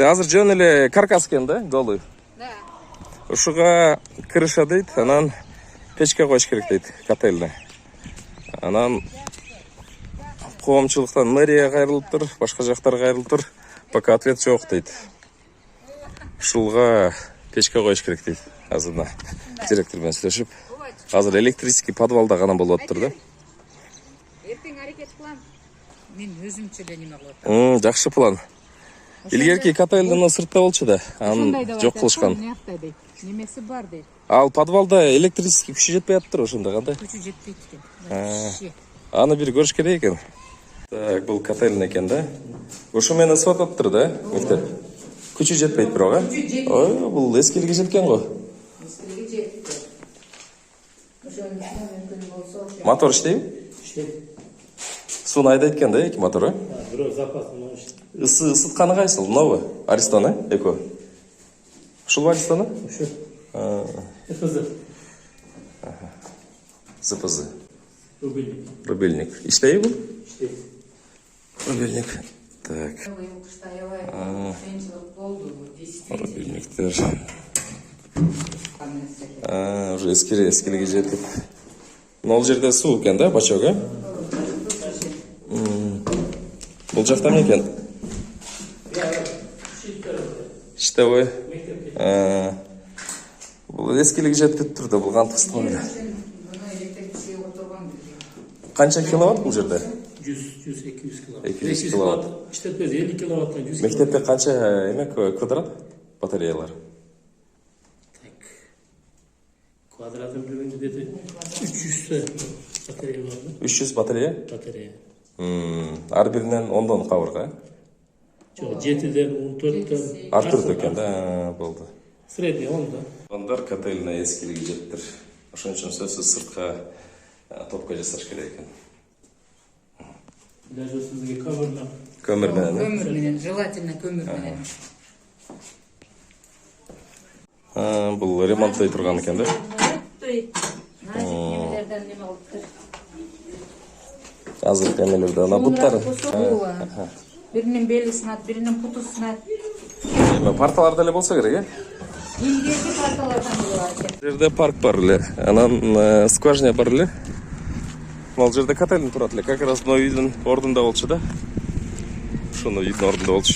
Азыр жөн эле каркас экен да, голый. Да. Ушуга крыша дейт, анан печке коюш керек дейт, котельный. Анан коомчулуктан мэрия кайрылыптыр, башка жактар кайрылыптыр. Пока ответ жок дейт. Ушулга печке коюш керек дейт. Азырда директор менен сүйлөшүп, азыр электрический подвалда гана болуп атыптыр да. Эртең аракет кылам. Мен өзүмчө эле неме кылып атам. Жакшы план. Илгерки котельдин сыртта болчу да, аны жок кылышкан. Немеси бар дейт. Ал подвалда электрический күчү жетпей атыптыр ошондо кандай? Күчү жетпейт экен. Аны бир көрүш керек экен. Так, бул котельный экен да. Ошо менен ысып атыптыр да, мектеп. Күчү жетпейт бирок, Ой, бул эскилиги жеткен го. Эскилиги жетти. Ошонун үчүн мүмкүн болсо ошо. Мотор иштейби? İşte, Сууну айдайт экен да, эки мотор, biraz запасını işte. Ысытканы кайсыл? Новый? Аристон, Эко. Ушул Аристон? Şu. Hızı. ЗПЗ. Rubellik. Рубильник. Иштейби бул? İşte. Рубильник. Так. Кышта аябай кыйынчылык болду. Рубильниктер. Уже эскилиги жетип. Нол жерде суу экен да, бачок, Бул жакта эмне экен? Иштебой. Бул эскилиги жетип турду, бул кантип ысытып эле. Канча киловатт бул жерде? 100-200 kilowatt. 200 kilowatt. İşletmez 50 kilowatttan 100 kilowatt. Мектепте канча эме квадрат батареялар? Tak. Kvadratın birinde dedi 300 batarya var mı? 300 батарея? Batarya. Ар биринен 10 кабырга. Çok 7'den 14'ten. Артырды экен да, болду. Средний 10'da. Ондар котельный эскилиги жеттир. Ошон үчүн сөзсүз сыртка топко жасаш керек экен. Даже sizge kömürle. Көмүр менен. Көмүр менен, желательно көмүр менен. Бул ремонттой турган экен да. Немелерден неме кылыптыр. Азыр эмелерде ана буттар. Биринин бели сынат, биринин путу сынат. Эме парталар деле болсо керек, Илгерки парталардан болот экен. Бул жерде парк бар эле, анан скважина бар эле. Могул жерде котельный турат эле, как раз мына үйдүн ордунда болчу да. Ошону үйдүн ордунда болчу.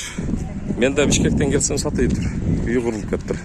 Мен да Бишкектен келсем сатыйдыр. Үй курулуп кетиптир.